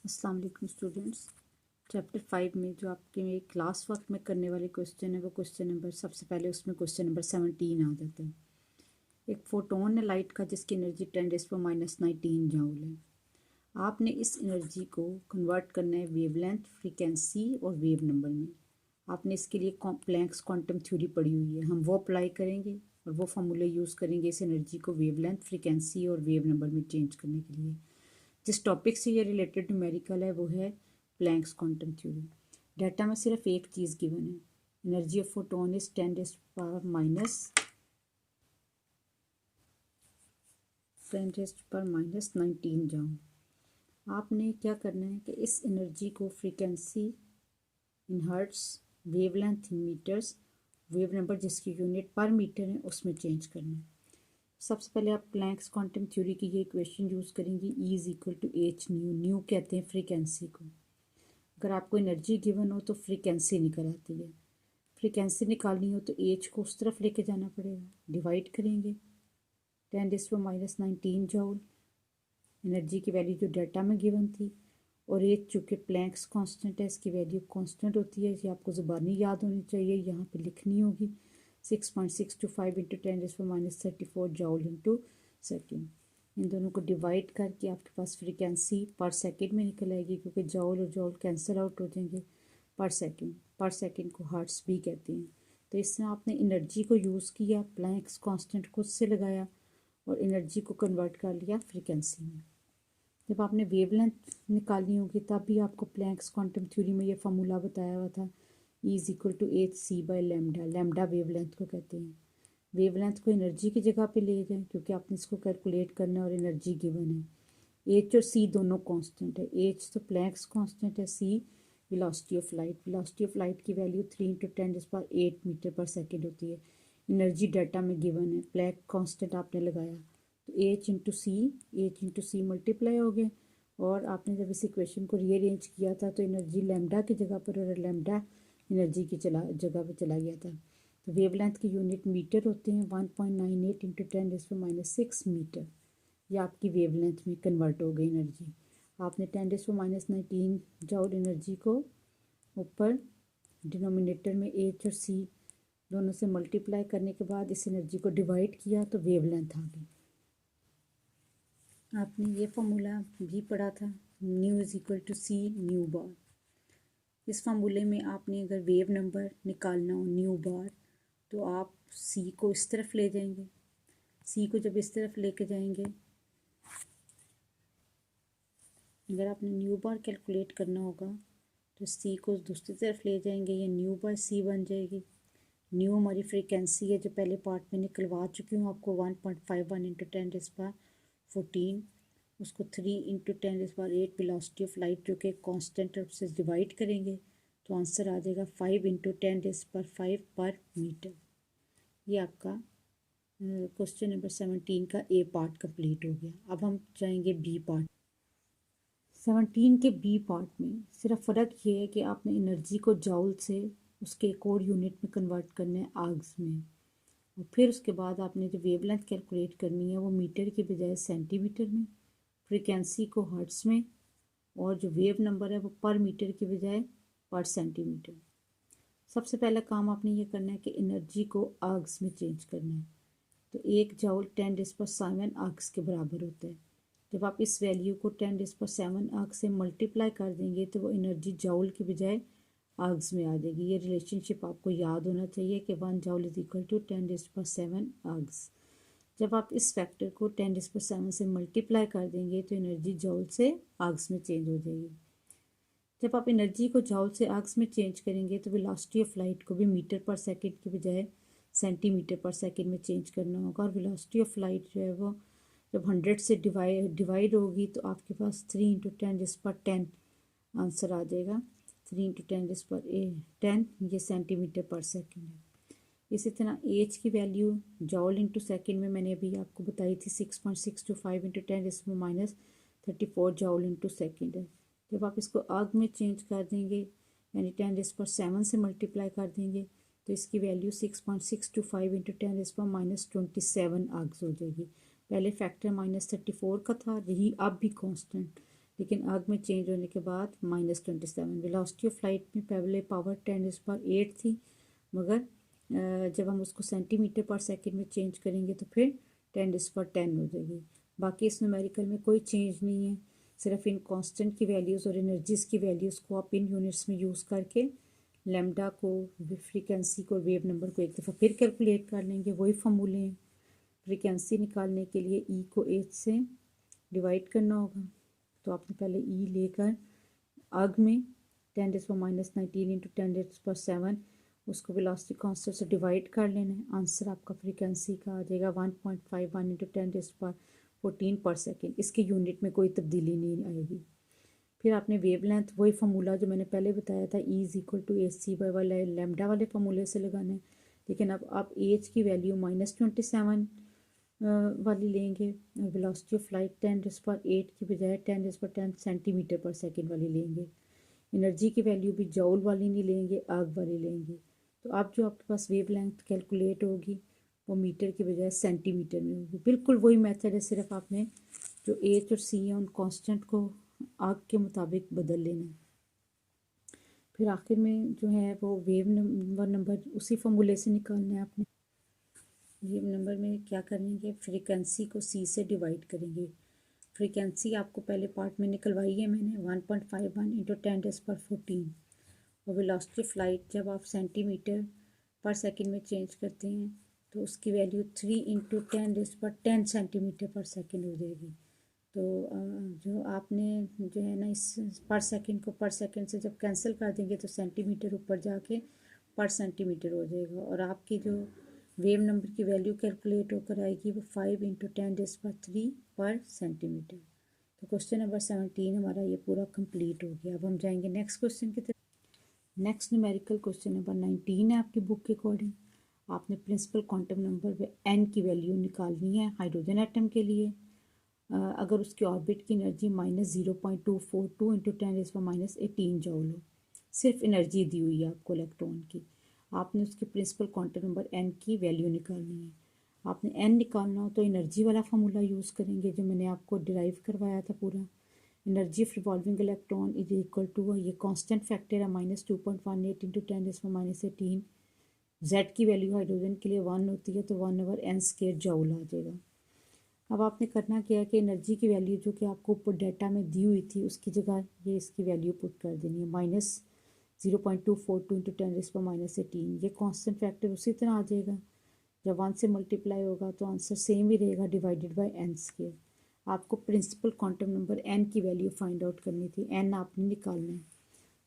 अस्सलाम वालेकुम students. Chapter 5 में जो आपके में क्लास वर्क में करने वाले क्वेश्चन है वो क्वेश्चन नंबर सबसे पहले उसमें क्वेश्चन नंबर 17 आ जाता है। एक फोटोन है लाइट का जिसकी एनर्जी 10⁻⁹ जूल है। आपने इस एनर्जी को कन्वर्ट करना है वेवलेंथ, फ्रीक्वेंसी और वेव नंबर में। आपने इसके लिए प्लैंक्स क्वांटम थ्योरी पढ़ी हुई है, हम वो अप्लाई करेंगे और वो फार्मूले यूज़ करेंगे इस एनर्जी को वेवलेंथ, फ्रीक्वेंसी और वेव नंबर में चेंज करने के लिए। जिस टॉपिक से ये रिलेटेड न्यूमेरिकल है वो है प्लैंक्स क्वांटम थ्योरी। डाटा में सिर्फ एक चीज़ गिवन है, energy of photon is 10⁻⁹ joule. आपने क्या करना है कि इस एनर्जी को frequency in hertz, wavelength in metres, wave number जिसकी यूनिट पर मीटर है उसमें चेंज करना है। सबसे पहले आप प्लैंक्स क्वांटम थ्योरी की ये इक्वेशन यूज़ करेंगी, E is equal to h nu. Nu कहते हैं फ्रीक्वेंसी को। अगर आपको एनर्जी गिवन हो तो फ्रीक्वेंसी निकल आती है। फ्रीक्वेंसी निकालनी हो तो एच को उस तरफ लेके जाना पड़ेगा, डिवाइड करेंगे 10⁻⁹ जूल एनर्जी की वैल्यू जो डाटा में गिवन थी, और एच चूँकि प्लैंक्स कांस्टेंट है इसकी वैल्यू कांस्टेंट होती है, ये आपको ज़ुबानी याद होनी चाहिए, यहाँ पे लिखनी होगी 6.625 इंटू 10⁻⁻34 जूल इंटू सेकेंड। इन दोनों को डिवाइड करके आपके पास फ्रीक्वेंसी पर सेकंड में निकल आएगी, क्योंकि जूल और जूल कैंसिल आउट हो जाएंगे। पर सेकंड को हर्ट्स भी कहते हैं। तो इसमें आपने एनर्जी को यूज़ किया, प्लैंक्स कांस्टेंट खुद से लगाया और एनर्जी को कन्वर्ट कर लिया फ्रीक्वेंसी में। जब आपने वेवलेंथ निकालनी होगी तब भी आपको प्लैंक्स क्वांटम थ्योरी में ये फार्मूला बताया हुआ था, E is equal to h c by lambda. Lambda wavelength को कहते हैं। वेवलेंथ को एनर्जी की जगह पे ले जाएं क्योंकि आपने इसको कैलकुलेट करना है और एनर्जी गिवन है। एच और सी दोनों कांस्टेंट है। एच तो प्लैंक्स कांस्टेंट है, C velocity of light. Velocity of light की वैल्यू 3 इंटू 10⁸ मीटर पर सेकेंड होती है। एनर्जी डाटा में गिवन है, प्लैंक कांस्टेंट आपने लगाया तो एच इंटू सी मल्टीप्लाई हो गए। और आपने जब इस इक्वेशन को रीअरेंज किया था तो एनर्जी लैम्डा की जगह पर और लैम्डा एनर्जी की जगह पर चला गया था। तो वेवलेंथ की यूनिट मीटर होते हैं, 1.98 इंटू 10⁻⁶ मीटर। ये आपकी वेवलेंथ में कन्वर्ट हो गई एनर्जी। आपने 10⁻⁹ जूल एनर्जी को ऊपर डिनोमिनेटर में एच और सी दोनों से मल्टीप्लाई करने के बाद इस एनर्जी को डिवाइड किया तो वेवलेंथ आ गई। आपने ये फार्मूला भी पढ़ा था, nu is equal to C nu bar. इस फार्मूले में आपने अगर वेव नंबर निकालना हो न्यू बार तो आप सी को इस तरफ ले जाएंगे। सी को जब इस तरफ लेके जाएंगे, अगर आपने न्यू बार कैलकुलेट करना होगा तो सी को दूसरी तरफ ले जाएंगे, ये न्यू बार सी बन जाएगी। न्यू हमारी फ्रीक्वेंसी है जो पहले पार्ट में निकलवा चुकी हूँ आपको, 1.51 इंटू 10⁻14। उसको 3 इंटू 10⁸ वेलोसिटी ऑफ लाइट जो कि कांस्टेंट है उससे डिवाइड करेंगे तो आंसर आ जाएगा 5 इंटू 10⁵ पर मीटर। ये आपका क्वेश्चन नंबर 17 का ए पार्ट कंप्लीट हो गया। अब हम जाएंगे बी पार्ट। 17 के बी पार्ट में सिर्फ फ़र्क ये है कि आपने एनर्जी को जूल से उसके एक और यूनिट में कन्वर्ट करना है, आर्ग्स में। और फिर उसके बाद आपने जो वेवलेंथ कैलकुलेट करनी है वो मीटर के बजाय सेंटीमीटर में, फ्रीक्वेंसी को हर्ट्स में, और जो वेव नंबर है वो पर मीटर के बजाय पर सेंटीमीटर। सबसे पहला काम आपने ये करना है कि एनर्जी को आर्ग्स में चेंज करना है। तो 1 जूल 10⁻⁷ आर्ग्स के बराबर होता है। जब आप इस वैल्यू को 10⁻⁷ आर्ग्स से मल्टीप्लाई कर देंगे तो वो एनर्जी जूल के बजाय आर्ग्स में आ जाएगी। ये रिलेशनशिप आपको याद होना चाहिए कि 1 joule is equal to 10⁻⁷ args. जब आप इस फैक्टर को 10⁻⁷ से मल्टीप्लाई कर देंगे तो एनर्जी जूल से आर्ग्स में चेंज हो जाएगी। जब आप एनर्जी को जूल से आर्ग्स में चेंज करेंगे तो वेलोसिटी ऑफ लाइट को भी मीटर पर सेकंड के बजाय सेंटीमीटर पर सेकंड में चेंज करना होगा। और वेलोसिटी ऑफ लाइट जो है वो जब 100 से डिवाइड होगी तो आपके पास 3 इंटू 10⁻10 आंसर आ जाएगा। 3 इंटू 10⁻10 ये सेंटीमीटर पर सेकंड है। इसी तरह एच की वैल्यू जूल इंटू सेकेंड में मैंने अभी आपको बताई थी 6.625 इंटू 10⁻⁻34 जूल इंटू सेकेंड है। जब आप इसको आर्ग में चेंज कर देंगे यानी 10⁻7 से मल्टीप्लाई कर देंगे तो इसकी वैल्यू 6.625 इंटू 10⁻⁻27 आर्ग्स हो जाएगी। पहले फैक्टर -34 का था, यही अब भी कांस्टेंट लेकिन आग में चेंज होने के बाद -27। वेलोसिटी ऑफ लाइट में पहले पावर 10⁸ थी, मगर जब हम उसको सेंटीमीटर पर सेकंड में चेंज करेंगे तो फिर 10⁻10 हो जाएगी। बाकी इस न्यूमेरिकल में कोई चेंज नहीं है, सिर्फ इन कांस्टेंट की वैल्यूज़ और एनर्जीज़ की वैल्यूज़ को आप इन यूनिट्स में यूज़ करके लैम्डा को, फ्रीक्वेंसी को, वेव नंबर को एक दफ़ा फिर कैलकुलेट कर लेंगे। वही फॉर्मूले हैं। फ्रीक्वेंसी निकालने के लिए ई को 8 से डिवाइड करना होगा, तो आपने पहले ई लेकर आग में 10⁻19 इंटू 10⁻7 उसको वेलोसिटी कांस्टेंट से डिवाइड कर लेना है। आंसर आपका फ्रीक्वेंसी का आ जाएगा 1.51 इंटू 10⁻14 पर सेकेंड। इसके यूनिट में कोई तब्दीली नहीं आएगी। फिर आपने वेव लेंथ, वही फार्मूला जो मैंने पहले बताया था, E is equal to AC by वाले लैम्डा वाले फार्मूले से लगाना है। लेकिन अब आप एच की वैल्यू -27 वाली लेंगे और वेलोसिटी ऑफ लाइट 10⁸8 की बजाय 10⁻10 सेंटीमीटर पर सेकेंड वाली लेंगे। एनर्जी की वैल्यू भी जूल वाली नहीं लेंगे, आग वाली लेंगे। तो अब जो आपके पास वेव लेंथ कैलकुलेट होगी वो मीटर की बजाय सेंटीमीटर में होगी। बिल्कुल वही मेथड है, सिर्फ आपने जो एच और सी है उन कांस्टेंट को आग के मुताबिक बदल लेना है। फिर आखिर में जो है वो वेव नंबर उसी फॉर्मूले से निकालना है आपने। वेव नंबर में क्या करेंगे, फ्रीक्वेंसी को सी से डिवाइड करेंगे। फ्रीक्वेंसी आपको पहले पार्ट में निकलवाई है मैंने 1.51 इंटू 10⁻14 और वेलोसिटी ऑफ लाइट जब आप सेंटीमीटर पर सेकंड में चेंज करते हैं तो उसकी वैल्यू 3 इंटू 10⁻10 सेंटीमीटर पर सेकंड हो जाएगी। तो जो आपने जो है ना इस पर सेकंड को पर सेकंड से जब कैंसिल कर देंगे तो सेंटीमीटर ऊपर जाके पर सेंटीमीटर हो जाएगा और आपकी जो वेव नंबर की वैल्यू कैलकुलेट होकर आएगी वो 5 इंटू 10⁻3 पर सेंटीमीटर। तो क्वेश्चन नंबर 17 हमारा ये पूरा कंप्लीट हो गया। अब हम जाएंगे नेक्स्ट क्वेश्चन की तरफ। नेक्स्ट न्यूमेरिकल क्वेश्चन नंबर 19 है आपकी बुक के अकॉर्डिंग। आपने प्रिंसिपल क्वांटम नंबर n की वैल्यू निकालनी है हाइड्रोजन एटम के लिए। अगर उसकी ऑर्बिट की एनर्जी -0.242 इंटू 10⁻18 जूल हो। सिर्फ एनर्जी दी हुई है आपको इलेक्ट्रॉन की। आपने उसके प्रिंसिपल क्वांटम नंबर n की वैल्यू निकालनी है। आपने n निकालना हो तो एनर्जी वाला फार्मूला यूज़ करेंगे जो मैंने आपको डिराइव करवाया था पूरा। Energy of revolving electron is equal to, ये कांस्टेंट फैक्टर है, -2.18 इंटू 10⁻18। जेड की वैल्यू हाइड्रोजन के लिए 1 होती है तो 1/n² जूल आ जाएगा। अब आपने करना क्या है कि एनर्जी की वैल्यू जो कि आपको ऊपर डाटा में दी हुई थी उसकी जगह ये इसकी वैल्यू पुट कर देनी है, -0.242 इंटू 10⁻18। ये कांस्टेंट फैक्टर उसी तरह आ जाएगा। जब 1 से मल्टीप्लाई होगा तो आंसर सेम ही रहेगा, डिवाइडेड बाय n²। आपको प्रिंसिपल क्वांटम नंबर n की वैल्यू फाइंड आउट करनी थी, n आपने निकालना है।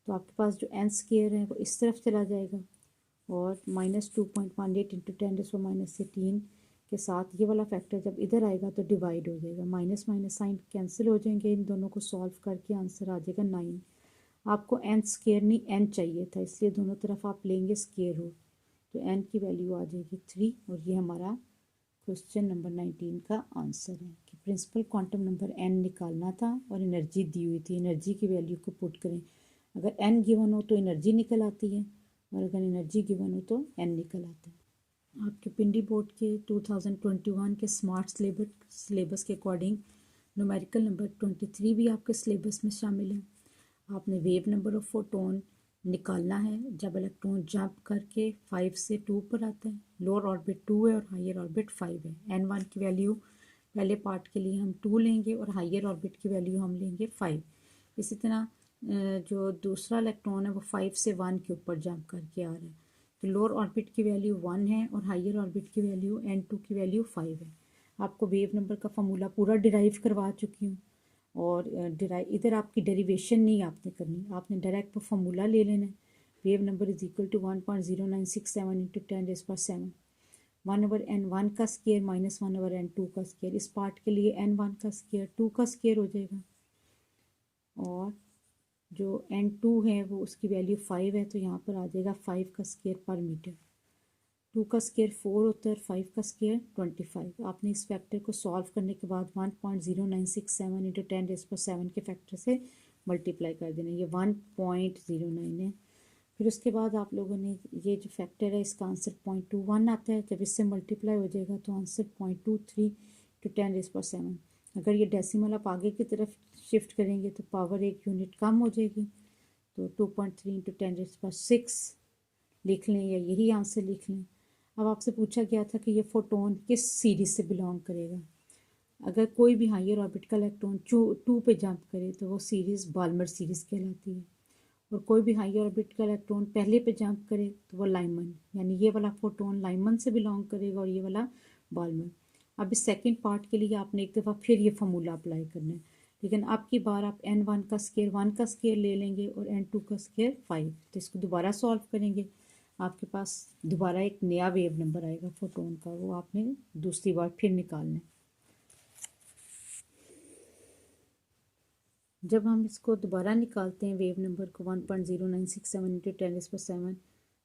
तो आपके पास जो n² है वो इस तरफ चला जाएगा और -2.18 इंटू 10⁻18 के साथ ये वाला फैक्टर जब इधर आएगा तो डिवाइड हो जाएगा। माइनस माइनस साइन कैंसिल हो जाएंगे, इन दोनों को सॉल्व करके आंसर आ जाएगा 9। आपको n² नहीं n चाहिए था, इसलिए दोनों तरफ आप लेंगे स्क्वायर रूट, तो n की वैल्यू आ जाएगी 3। और ये हमारा क्वेश्चन नंबर 19 का आंसर है कि प्रिंसिपल क्वांटम नंबर n निकालना था और एनर्जी दी हुई थी, एनर्जी की वैल्यू को पुट करें। अगर n गिवन हो तो एनर्जी निकल आती है और अगर एनर्जी गिवन हो तो n निकल आता है। आपके पिंडी बोर्ड के 2021 के स्मार्ट सिलेबस के अकॉर्डिंग न्यूमेरिकल नंबर 23 भी आपके सिलेबस में शामिल है। आपने वेव नंबर ऑफ फोटोन निकालना है जब इलेक्ट्रॉन जंप करके 5 से 2 पर आता है। लोअर ऑर्बिट 2 है और हायर ऑर्बिट 5 है। n1 की वैल्यू पहले पार्ट के लिए हम 2 लेंगे और हायर ऑर्बिट की वैल्यू हम लेंगे 5। इसी तरह जो दूसरा इलेक्ट्रॉन है वो 5 से 1 के ऊपर जंप करके आ रहा है, तो लोअर ऑर्बिट की वैल्यू 1 है और हायर ऑर्बिट की वैल्यू n2 की वैल्यू 5 है। आपको वेव नंबर का फॉर्मूला पूरा डिराइव करवा चुकी हूँ और इधर आपकी डेरिवेशन नहीं आपने करनी, आपने डायरेक्ट फॉर्मूला ले लेना है। Wave number is equal to 1.0967 into 10⁻7, 1/n1 का स्क्वायर माइनस 1/n2 का स्क्वायर। इस पार्ट के लिए n1 का स्क्वायर 2 का स्क्वायर हो जाएगा और जो n2 है वो उसकी वैल्यू 5 है तो यहाँ पर आ जाएगा 5 का स्क्वायर पर मीटर। 2 का स्क्वायर 4 होता है और 5 का स्क्वायर 25। आपने इस फैक्टर को सॉल्व करने के बाद 1.0967 इंटू 10⁻7 के फैक्टर से मल्टीप्लाई कर देना, ये 1.09 है। फिर उसके बाद आप लोगों ने ये जो फैक्टर है इसका आंसर 0.21 आता है। जब इससे मल्टीप्लाई हो जाएगा तो आंसर 0.23 टू 10⁻7। अगर ये डेसिमल आप आगे की तरफ शिफ्ट करेंगे तो पावर 1 यूनिट कम हो जाएगी, तो 2.3 इंटू 10⁶ लिख लें या यही आंसर लिख लें। अब आपसे पूछा गया था कि ये फोटोन किस सीरीज से बिलोंग करेगा। अगर कोई भी हायर ऑर्बिटल इलेक्ट्रॉन 2 पे जंप करे तो वो सीरीज़ बाल्मर सीरीज़ कहलाती है, और कोई भी हायर ऑर्बिटल इलेक्ट्रॉन पहले पे जंप करे तो वो लाइमन, यानी ये वाला फोटोन लाइमन से बिलोंग करेगा और ये वाला बाल्मर। अब इस सेकंड पार्ट के लिए आपने एक दफ़ा फिर ये फार्मूला अप्लाई करना है, लेकिन अब की बार आप n1 का स्केयर 1 का स्केयर ले लेंगे और n2 का स्केयर 5, तो इसको दोबारा सॉल्व करेंगे। आपके पास दोबारा एक नया वेव नंबर आएगा फोटोन का, वो आपने दूसरी बार फिर निकालना है। जब हम इसको दोबारा निकालते हैं वेव नंबर को 1.0967 इंटू 10⁻⁷,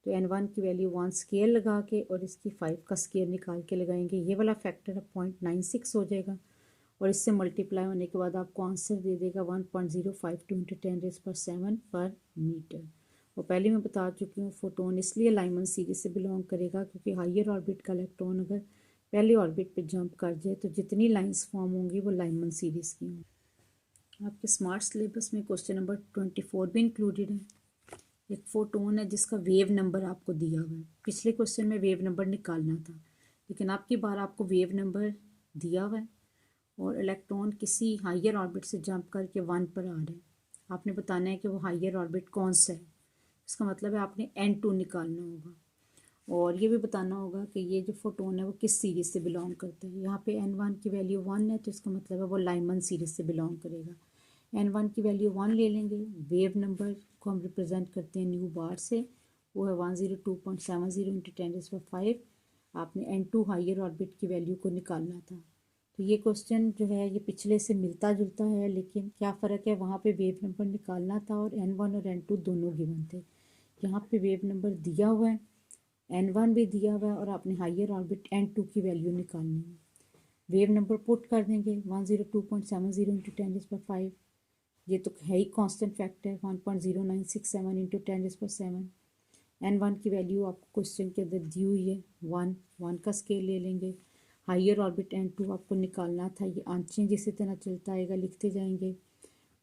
तो n1 की वैल्यू 1 स्केयर लगा के और इसकी 5 का स्केयर निकाल के लगाएंगे, ये वाला फैक्टर अब 0.96 हो जाएगा, और इससे मल्टीप्लाई होने के बाद आपको आंसर दे देगा 1.052 इंटू 10⁻⁷ पर मीटर। और पहले मैं बता चुकी हूँ फोटोन इसलिए लाइमन सीरीज से बिलोंग करेगा क्योंकि हायर ऑर्बिट का इलेक्ट्रॉन अगर पहले ऑर्बिट पे जंप कर जाए तो जितनी लाइंस फॉर्म होंगी वो लाइमन सीरीज की होंगी। आपके स्मार्ट सिलेबस में क्वेश्चन नंबर 24 भी इंक्लूडेड है। एक फोटोन है जिसका वेव नंबर आपको दिया हुआ है। पिछले क्वेश्चन में वेव नंबर निकालना था, लेकिन आपकी बार आपको वेव नंबर दिया हुआ है और इलेक्ट्रॉन किसी हायर ऑर्बिट से जंप करके 1 पर आ रहा है। आपने बताना है कि वो हायर ऑर्बिट कौन सा है। इसका मतलब है आपने n2 निकालना होगा, और ये भी बताना होगा कि ये जो फोटोन है वो किस सीरीज से बिलोंग करता है। यहाँ पे n1 की वैल्यू 1 है, तो इसका मतलब है वो लाइमन सीरीज से बिलोंग करेगा। n1 की वैल्यू 1 ले लेंगे। वेव नंबर को हम रिप्रेजेंट करते हैं न्यू बार से, वो है 102.70 इंटू 10⁵। आपने n2 हायर ऑर्बिट की वैल्यू को निकालना था। तो ये क्वेश्चन जो है ये पिछले से मिलता जुलता है, लेकिन क्या फ़र्क है, वहाँ पे वेव नंबर निकालना था और n1 और n2 दोनों गिवन थे। यहाँ पे वेव नंबर दिया हुआ है, n1 भी दिया हुआ है, और आपने हायर ऑर्बिट n2 की वैल्यू निकालनी है। वेव नंबर पुट कर देंगे 102.70 इंटू 10⁵। ये तो है ही कांस्टेंट फैक्टर 1.0967 इंटू 10⁻⁷। n1 की वैल्यू आपको क्वेश्चन के अंदर दी हुई है 1 का स्केल ले लेंगे। हायर ऑर्बिट n2 आपको निकालना था, ये आंचें जिस तरह चलता आएगा लिखते जाएंगे।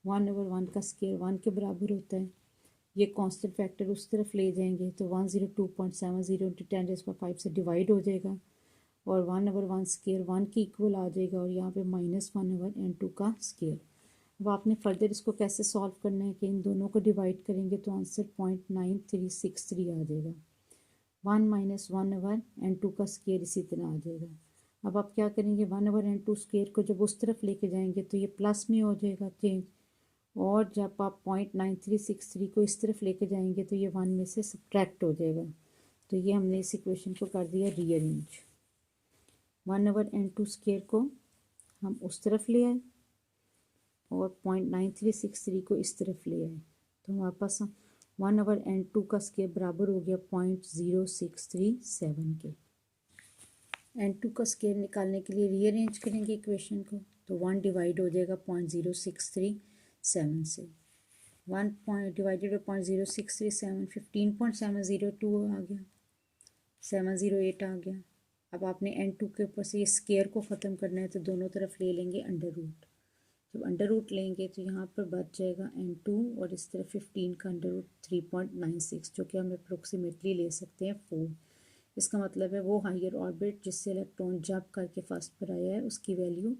1/1 का स्केल 1 के बराबर होता है। ये कांस्टेंट फैक्टर उस तरफ ले जाएंगे तो 102.70 इंटू 10⁵ से डिवाइड हो जाएगा, और 1/1 स्केयर 1 की इक्वल आ जाएगा, और यहाँ पे -1/n2 का स्केयर। अब आपने फर्दर इसको कैसे सॉल्व करना है कि इन दोनों को डिवाइड करेंगे तो आंसर 0.9363 आ जाएगा। 1 - 1/n2 का स्केयर इसी तरह आ जाएगा। अब आप क्या करेंगे, 1/n2 स्केयर को जब उस तरफ लेके जाएंगे तो ये प्लस में हो जाएगा चेंज, और जब आप 0.9363 को इस तरफ लेके जाएंगे तो ये 1 में से सब्ट्रैक्ट हो जाएगा। तो ये हमने इस इक्वेशन को कर दिया रीअरेंज। 1/n2 स्केयर को हम उस तरफ ले आए और 0.9363 को इस तरफ ले आए, तो हमारे पास 1/n2 का स्केयर बराबर हो गया 0.0637 के। n2 का स्केयर निकालने के लिए रीअरेंज करेंगे इक्वेशन को, तो 1 डिवाइड हो जाएगा 0.0637 से। 1 डिवाइडेड बाई 0.0637 15.702 आ गया, 708 आ गया। अब आपने n2 के ऊपर से ये स्केयर को ख़त्म करना है, तो दोनों तरफ ले लेंगे अंडर रूट। जब अंडर रूट लेंगे तो यहाँ पर बच जाएगा n2, और इस तरफ 15 का अंडर रूट 3.96, जो कि हम अप्रोक्सीमेटली ले सकते हैं 4। इसका मतलब है वो हायर ऑर्बिट जिससे इलेक्ट्रॉन जंप करके फर्स्ट पर आया है उसकी वैल्यू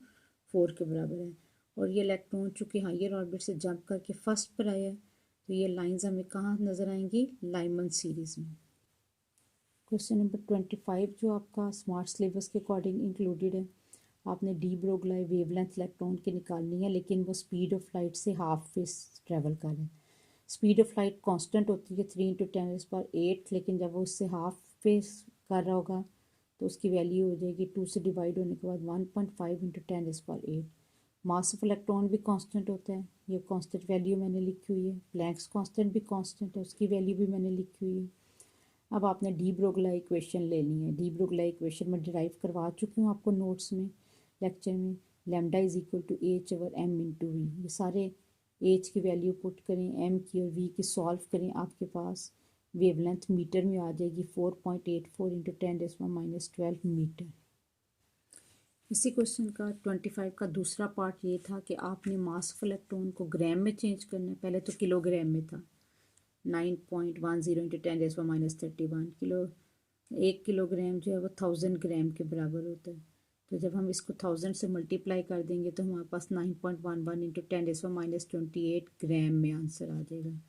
4 के बराबर है, और ये इलेक्ट्रॉन चूँकि हायर ऑर्बिट से जंप करके फर्स्ट पर आया है तो ये लाइंस हमें कहाँ नज़र आएंगी, लाइमन सीरीज़ में। क्वेश्चन नंबर 25 जो आपका स्मार्ट सिलेबस के अकॉर्डिंग इंक्लूडेड है। आपने डी ब्रोगली वेवलेंथ इलेक्ट्रॉन की निकालनी है, लेकिन वो स्पीड ऑफ लाइट से हाफ फेस ट्रेवल कर रहे हैं। स्पीड ऑफ लाइट कांस्टेंट होती है 3 × 10⁸, लेकिन जब वो उससे हाफ फेस कर रहा होगा तो उसकी वैल्यू हो जाएगी 2 से डिवाइड होने के बाद 1.5 × 10⁸। मास ऑफ इलेक्ट्रॉन भी कांस्टेंट होता है, ये कांस्टेंट वैल्यू मैंने लिखी हुई है। प्लैंक्स कांस्टेंट भी कांस्टेंट है, उसकी वैल्यू भी मैंने लिखी हुई है। अब आपने डी ब्रोगली इक्वेशन लेनी है। डी ब्रोगली इक्वेशन में डिराइव करवा चुकी हूँ आपको नोट्स में, लेक्चर में। Lambda is equal to h/m × v। ये सारे h की वैल्यू पुट करें, m की और v की सॉल्व करें, आपके पास वेवलेंथ मीटर में आ जाएगी 4.84 × 10⁻⁻12 मीटर। इसी क्वेश्चन का 25 का दूसरा पार्ट ये था कि आपने मास ऑफ इलेक्ट्रॉन को ग्राम में चेंज करना है। पहले तो किलोग्राम में था, 9.10 इंटू 10⁻31 किलो। 1 किलोग्राम जो है वो 1000 ग्राम के बराबर होता है। तो जब हम इसको 1000 से मल्टीप्लाई कर देंगे तो हमारे पास 9.11 इंटू 10⁻28 ग्राम में आंसर आ जाएगा।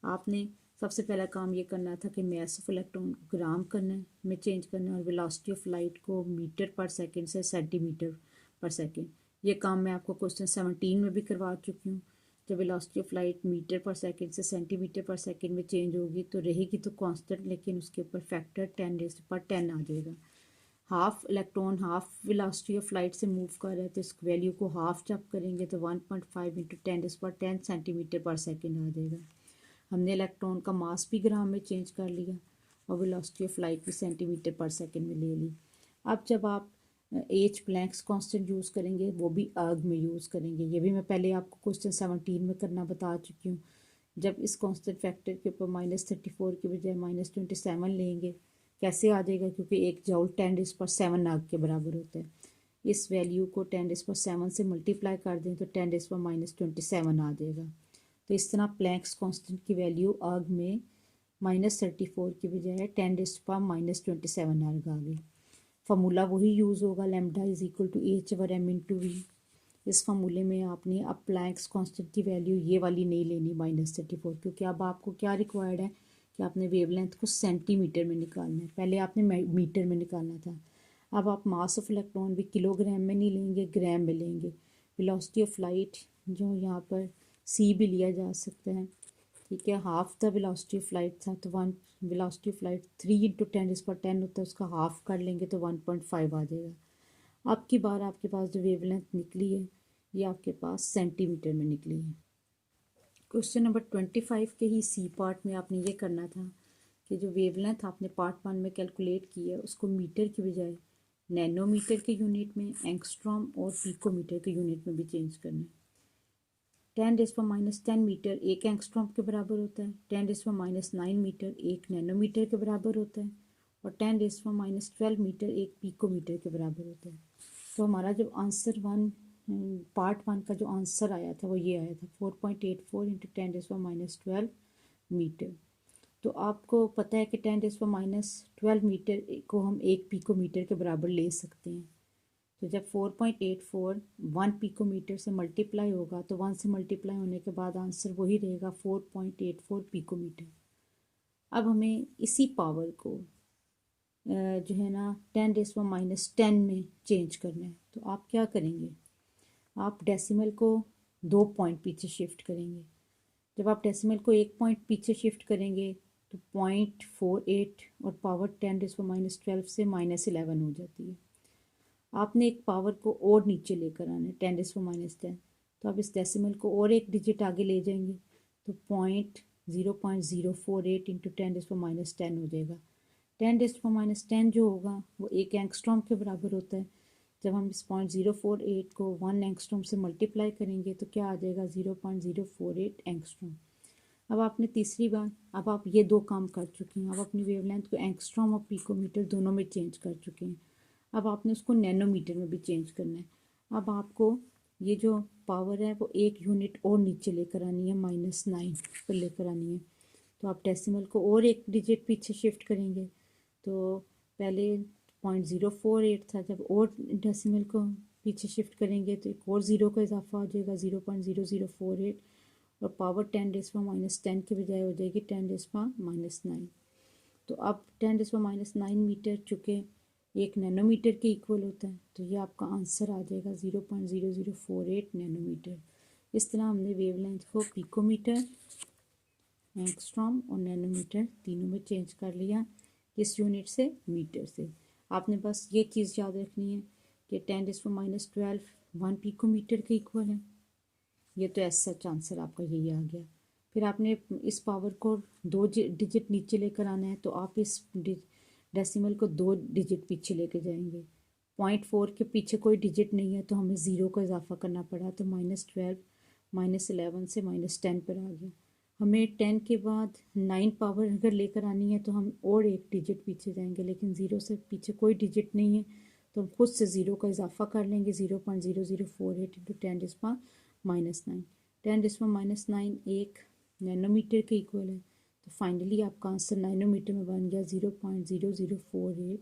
आपने सबसे पहला काम ये करना था कि मास ऑफ इलेक्ट्रॉन को ग्राम करना है, में चेंज करना है, और वेलोसिटी ऑफ लाइट को मीटर पर सेकंड से सेंटीमीटर पर सेकंड। ये काम मैं आपको क्वेश्चन 17 में भी करवा चुकी हूँ। जब वेलोसिटी ऑफ लाइट मीटर पर सेकंड से सेंटीमीटर पर सेकंड में चेंज होगी तो रहेगी तो कांस्टेंट, लेकिन उसके ऊपर फैक्टर 10⁻10 आ जाएगा। Half electron half velocity of light से मूव कर रहा है तो इस वैल्यू को हाफ जब करेंगे तो 1.5 इंटू 10⁻10 सेंटीमीटर पर सेकंड आ जाएगा। हमने इलेक्ट्रॉन का मास भी ग्राम में चेंज कर लिया और वेलोसिटी ऑफ लाइट भी सेंटीमीटर पर सेकंड में ले ली। अब जब आप एच प्लैंक्स कांस्टेंट यूज़ करेंगे वो भी अर्ग में यूज़ करेंगे। ये भी मैं पहले आपको क्वेश्चन 17 में करना बता चुकी हूँ। जब इस कांस्टेंट फैक्टर के ऊपर -34 के बजाय -27 लेंगे, कैसे आ जाएगा, क्योंकि 1 जूल 10⁻7 अर्ग के बराबर होता है। इस वैल्यू को 10⁻7 से मल्टीप्लाई कर दें तो 10⁻27 आ जाएगा। तो इस तरह प्लैंक्स कांस्टेंट की वैल्यू अर्ग में -34 की बजाय 10⁻27 अर्ग आ गई। फार्मूला वही यूज़ होगा, lambda is equal to h/m/v। इस फार्मूले में आपने अब प्लैंक्स कांस्टेंट की वैल्यू ये वाली नहीं लेनी -34, क्योंकि अब आपको क्या रिक्वायर्ड है कि आपने वेवलेंथ को सेंटीमीटर में निकालना है। पहले आपने मीटर में निकालना था। अब आप मास ऑफ इलेक्ट्रॉन भी किलोग्राम में नहीं लेंगे, ग्राम में लेंगे। वेलोसिटी ऑफ लाइट जो यहाँ पर सी भी लिया जा सकता है, ठीक है। Half the velocity of light था तो वेलोसिटी ऑफ लाइट 3 इंटू 10⁻10 होता है, उसका हाफ कर लेंगे तो 1.5 आ जाएगा। अब की बार आपके पास जो वेवलेंथ निकली है ये आपके पास सेंटीमीटर में निकली है। क्वेश्चन नंबर 25 के ही सी पार्ट में आपने ये करना था कि जो वेवलेंथ आपने पार्ट 1 में कैलकुलेट की है उसको मीटर की बजाय नैनोमीटर के यूनिट में, एंगस्ट्रॉम और पिकोमीटर के यूनिट में भी चेंज करना है। 10⁻10 मीटर 1 एंगस्ट्रॉम के बराबर होता है, 10⁻9 मीटर 1 नैनोमीटर के बराबर होता है, और 10⁻12 मीटर 1 पिकोमीटर के बराबर होता है। तो हमारा जो आंसर पार्ट 1 का जो आंसर आया था वो ये आया था 4.84 इंटू 10⁻12 मीटर। तो आपको पता है कि 10⁻12 मीटर को हम 1 पिकोमीटर के बराबर ले सकते हैं। तो जब 4.84 1 पिकोमीटर से मल्टीप्लाई होगा तो 1 से मल्टीप्लाई होने के बाद आंसर वही रहेगा 4.84 पिकोमीटर। अब हमें इसी पावर को जो है ना 10⁻10 में चेंज करना है। तो आप क्या करेंगे, आप डेसिमल को 2 पॉइंट पीछे शिफ्ट करेंगे। जब आप डेसिमल को 1 पॉइंट पीछे शिफ्ट करेंगे तो 0.48 और पावर 10⁻12 से -11 हो जाती है। आपने एक पावर को और नीचे लेकर आना है 10⁻10, तो आप इस डेसिमल को और एक डिजिट आगे ले जाएंगे तो 0.048 इंटू 10⁻10 हो जाएगा। 10⁻10 जो होगा वो 1 एंगस्ट्रॉम के बराबर होता है। जब हम इस 0.048 को 1 एंगस्ट्रॉम से मल्टीप्लाई करेंगे तो क्या आ जाएगा 0.048 एंगस्ट्रॉम। अब आपने तीसरी बार, अब आप ये 2 काम कर चुके हैं। अब अपनी वेवलेंथ को एंगस्ट्रॉम और पिकोमीटर दोनों में चेंज कर चुके हैं। अब आपने उसको नैनोमीटर में भी चेंज करना है। अब आपको ये जो पावर है वो 1 यूनिट और नीचे लेकर आनी है, -9 पर लेकर आनी है। तो आप डेसिमल को और एक डिजिट पीछे शिफ्ट करेंगे। तो पहले 0.048 था, जब और डेसिमल को पीछे शिफ्ट करेंगे तो एक और ज़ीरो का इजाफा हो जाएगा 0.0048, और पावर 10⁻10 के बजाय हो जाएगी 10⁻9। तो अब 10⁻9 मीटर चुके 1 नैनोमीटर के इक्वल होता है, तो ये आपका आंसर आ जाएगा 0.0048 नैनोमीटर। इस तरह हमने वेवलेंथ को पिकोमीटर, एंगस्ट्रॉम और नैनोमीटर तीनों में चेंज कर लिया, इस यूनिट से मीटर से। आपने बस ये चीज़ याद रखनी है कि 10⁻12 1 पिकोमीटर के इक्वल है। ये तो ऐसा सच आंसर आपका यही आ गया। फिर आपने इस पावर को 2 डिजिट नीचे लेकर आना है, तो आप इस डेसिमल को 2 डिजिट पीछे लेके जाएंगे। 0.4 के पीछे कोई डिजिट नहीं है तो हमें ज़ीरो का इजाफा करना पड़ा, तो -12 -11 से -10 पर आ गया। हमें 10 के बाद 9 पावर अगर लेकर आनी है तो हम और एक डिजिट पीछे जाएंगे, लेकिन ज़ीरो से पीछे कोई डिजिट नहीं है तो हम खुद से ज़ीरो का इजाफा कर लेंगे 0.0048 इंटू 10⁻⁹ 10⁻⁹ एक नैनोमीटर के इक्वल है। तो फाइनली आपका आंसर नैनोमीटर में बन गया 0.0048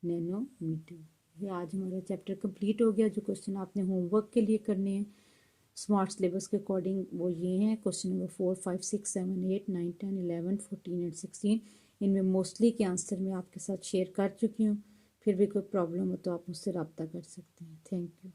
नैनोमीटर। ये आज हमारा चैप्टर कंप्लीट हो गया। जो क्वेश्चन आपने होमवर्क के लिए करने हैं स्मार्ट सिलेबस के अकॉर्डिंग वो ये हैं क्वेश्चन नंबर 4, 5, 6, 7, 8, 9, 10, 11, 14 एंड 16। इनमें मोस्टली के आंसर मैं आपके साथ शेयर कर चुकी हूँ। फिर भी कोई प्रॉब्लम हो तो आप मुझसे रब्ता कर सकते हैं। Thank you.